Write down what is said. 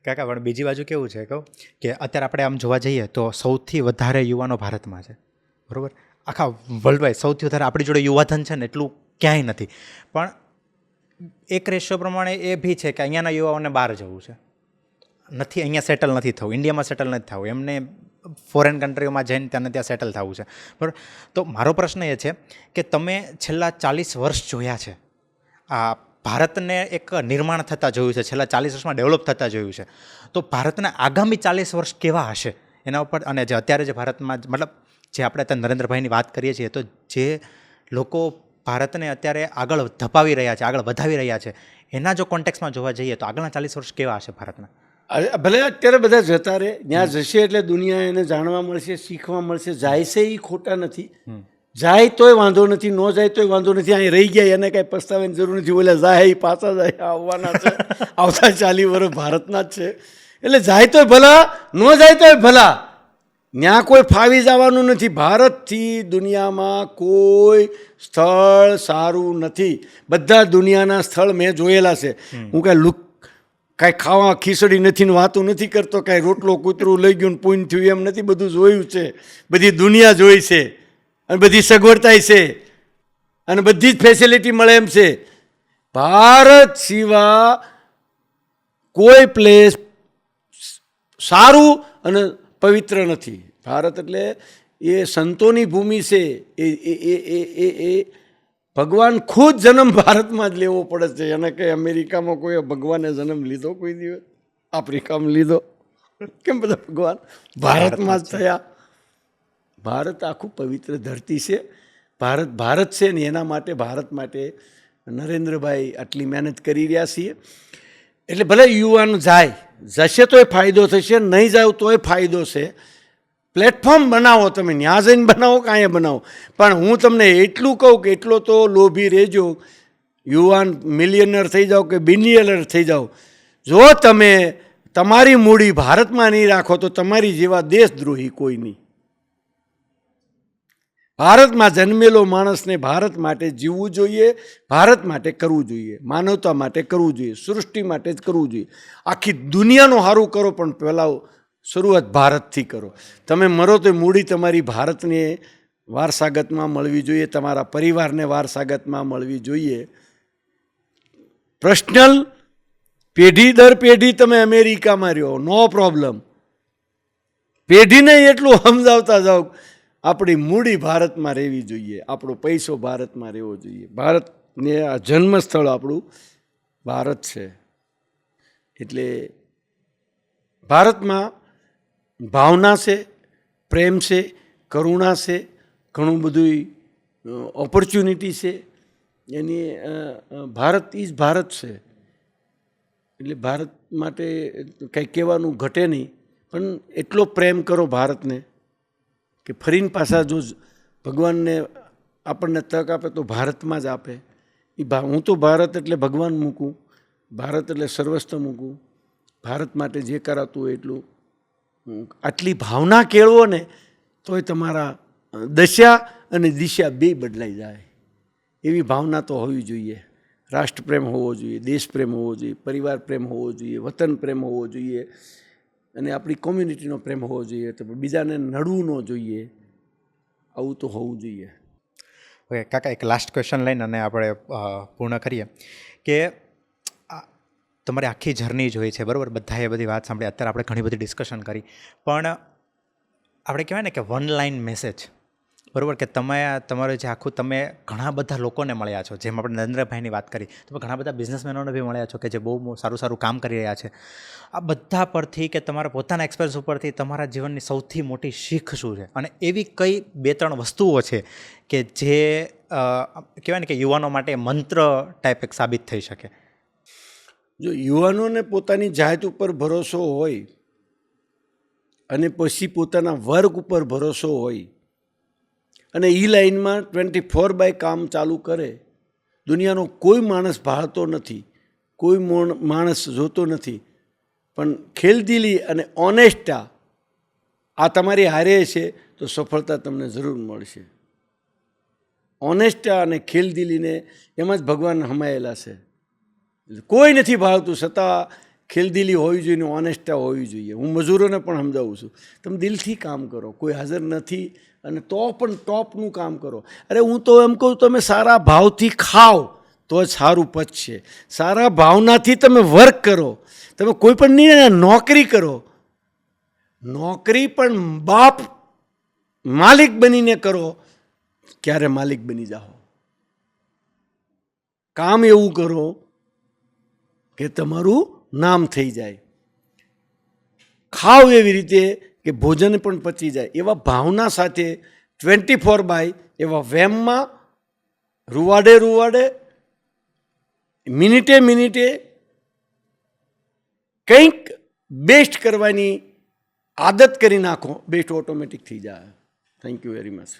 કાકા પણ બીજી બાજુ કેવું છે કહું કે અત્યારે આપણે આમ જોવા જઈએ તો સૌથી વધારે યુવાનો ભારતમાં છે, બરાબર? આખા વર્લ્ડવાઇડ સૌથી વધારે આપણી જોડે યુવાધન છે ને એટલું ક્યાંય નથી. પણ એક રેશિયો પ્રમાણે એ બી છે કે અહીંયાના યુવાઓને બહાર જવું છે, નથી અહીંયા સેટલ નથી થવું, ઇન્ડિયામાં સેટલ નથી થવું, એમને ફોરેન કન્ટ્રીઓમાં જઈને ત્યાં ત્યાં સેટલ થવું છે, બરાબર? તો મારો પ્રશ્ન એ છે કે તમે છેલ્લા 40 વર્ષ જોયા છે, આ ભારતને એક નિર્માણ થતાં જોયું છે, છેલ્લા 40 વર્ષમાં ડેવલપ થતાં જોયું છે, તો ભારતના આગામી 40 વર્ષ કેવા હશે એના ઉપર, અને જે અત્યારે જે ભારતમાં મતલબ જે આપણે અત્યારે નરેન્દ્રભાઈની વાત કરીએ છીએ, તો જે લોકો ભારતને અત્યારે આગળ ધપાવી રહ્યા છે, આગળ વધાવી રહ્યા છે, એના જો કોન્ટેક્સમાં જોવા જઈએ તો આગળના 40 વર્ષ કેવા હશે ભારતના? ભલે અત્યારે બધા જતા રહે, ત્યાં જશે એટલે દુનિયા એને જાણવા મળશે, શીખવા મળશે. જાય છે એ ખોટા નથી, જાય તોય વાંધો નથી, ન જાય તોય વાંધો નથી. અહીં રહી ગયા એને કાંઈ પસ્તાવાની જરૂર નથી. ઓલા જાય એ પાછા જાય, આવવાના છે, આવતા 40 વર્ષ ભારતના જ છે. એટલે જાય તોય ભલા, ન જાય તોય ભલા. ત્યાં કોઈ ફાવી જવાનું નથી. ભારતથી દુનિયામાં કોઈ સ્થળ સારું નથી. બધા દુનિયાના સ્થળ મેં જોયેલા છે. હું કાંઈ કાંઈ ખાવા ખીચડી નથી ને વાતું નથી કરતો, કાંઈ રોટલો કૂતરું લઈ ગયું ને પૂન થયું એમ નથી. બધું જોયું છે, બધી દુનિયા જોઈ છે, અને બધી સગવડતાય છે, અને બધી જ ફેસિલિટી મળે એમ છે. ભારત સિવાય કોઈ પ્લેસ સારું અને પવિત્ર નથી. ભારત એટલે એ સંતોની ભૂમિ છે. એ ભગવાન ખુદ જન્મ ભારતમાં જ લેવો પડે છે. એને કંઈ અમેરિકામાં કોઈ ભગવાને જન્મ લીધો કોઈ દિવસ? આફ્રિકામાં લીધો? કેમ બધા ભગવાન ભારતમાં જ થયા? ભારત આખું પવિત્ર ધરતી છે. ભારત ભારત છે ને એના માટે, ભારત માટે નરેન્દ્રભાઈ આટલી મહેનત કરી રહ્યા છીએ. એટલે ભલે યુવાન જાય, જશે તોય ફાયદો થશે, નહીં જાવ તોય ફાયદો છે. પ્લેટફોર્મ બનાવો, તમે ન્યા જઈને બનાવો કે અહીંયા બનાવો, પણ હું તમને એટલું કહું કે એટલો તો લોભી રહેજો. યુવાન મિલિયનર થઈ જાઓ કે બિલિયનર થઈ જાઓ, જો તમે તમારી મૂડી ભારતમાં નહીં રાખો તો તમારી જેવા દેશદ્રોહી કોઈ નહીં. ભારતમાં જન્મેલો માણસને ભારત માટે જીવવું જોઈએ, ભારત માટે કરવું જોઈએ, માનવતા માટે કરવું જોઈએ, સૃષ્ટિ માટે જ કરવું જોઈએ. આખી દુનિયાનું સારું કરો, પણ પહેલાં શરૂઆત ભારતથી કરો. તમે મરો તો મૂડી તમારી ભારતને વારસાગતમાં મળવી જોઈએ, તમારા પરિવારને વારસાગતમાં મળવી જોઈએ. પર્સનલ પેઢી દર પેઢી તમે અમેરિકામાં રહ્યો, નો પ્રોબ્લેમ. પેઢીને એટલું સમજાવતા જાઓ, આપણી મૂડી ભારતમાં રહેવી જોઈએ, આપણો પૈસો ભારતમાં રહેવો જોઈએ. ભારતને આ જન્મસ્થળ આપણું ભારત છે. એટલે ભારતમાં ભાવના છે, પ્રેમ છે, કરુણા છે, ઘણું બધું ઓપોર્ચ્યુનિટી છે. એની ભારત ઇઝ ભારત છે. એટલે ભારત માટે કંઈ કહેવાનું ઘટે નહીં, પણ એટલો પ્રેમ કરો ભારતને કે ફરીને પાછા જો ભગવાનને આપણને તક આપે તો ભારતમાં જ આપે. હું તો ભારત એટલે ભગવાન મૂકું, ભારત એટલે સર્વસ્વ મૂકું, ભારત માટે જે કરાતું હોય એટલું. આટલી ભાવના કેળવો ને તોય તમારા દશા અને દિશા બે બદલાઈ જાય. એવી ભાવના તો હોવી જોઈએ. રાષ્ટ્રપ્રેમ હોવો જોઈએ, દેશપ્રેમ હોવો જોઈએ, પરિવાર પ્રેમ હોવો જોઈએ, વતન પ્રેમ હોવો જોઈએ, અને આપણી કોમ્યુનિટીનો પ્રેમ હોવો જોઈએ. તો બીજાને નડવું ન જોઈએ, આવું તો હોવું જોઈએ. ઓકે કાકા, એક લાસ્ટ ક્વેશ્ચન લઈને અને આપણે પૂર્ણ કરીએ કે તમારી આખી જર્ની જોઈ છે, બરાબર? બધાએ બધી વાત સાંભળી, અત્યારે આપણે ઘણી બધી ડિસ્કશન કરી, પણ આપણે કહેવાય ને કે વન લાઇન મેસેજ, બરાબર? કે તમારું જે આખું, તમે ઘણા બધા લોકોને મળ્યા છો, જેમ આપણે નરેન્દ્રભાઈની વાત કરી, તમે ઘણા બધા બિઝનેસમેનોને બી મળ્યા છો કે જે બહુ સારું કામ કરી રહ્યા છે. આ બધા પરથી કે તમારા પોતાના એક્સપિરિયન્સ ઉપરથી તમારા જીવનની સૌથી મોટી શીખ શું છે, અને એવી કઈ 2-3 વસ્તુઓ છે કે જે કહેવાય ને કે યુવાનો માટે મંત્ર ટાઈપ એક સાબિત થઈ શકે? જો યુવાનોને પોતાની જાત ઉપર ભરોસો હોય અને પછી પોતાના વર્ક ઉપર ભરોસો હોય અને એ લાઈનમાં 24/7 કામ ચાલુ કરે, દુનિયાનો કોઈ માણસ ભાળતો નથી, કોઈ માણસ જોતો નથી, પણ ખેલદિલી અને ઓનેસ્ટા આ તમારી હારે છે તો સફળતા તમને જરૂર મળશે. ઓનેસ્ટા અને ખેલદિલીને એમાં જ ભગવાન હમાયેલા છે. કોઈ નથી ભાવતું, છતાં ખેલદિલી હોવી જોઈએ ને ઓનેસ્ટા હોવી જોઈએ. હું મજૂરોને પણ સમજાવું છું, તમે દિલથી કામ કરો, કોઈ હાજર નથી અને તો પણ ટોપનું કામ કરો. અરે હું તો એમ કહું, તમે સારા ભાવથી ખાઓ તો જ સારું પચશે. સારા ભાવનાથી તમે વર્ક કરો, તમે કોઈ પણ નોકરી કરો, નોકરી પણ બાપ માલિક બનીને કરો, ક્યારે માલિક બની જાઓ. કામ એવું કરો કે તમારું નામ થઈ જાય. ખાવ એવી રીતે કે ભોજન પણ પચી જાય. એવા ભાવના સાથે 24/7 એવા વેમમાં રૂવાડે મિનિટે કંઈક બેસ્ટ કરવાની આદત કરી નાખો, બેસ્ટ ઓટોમેટિક થઈ જાય. Thank you very much.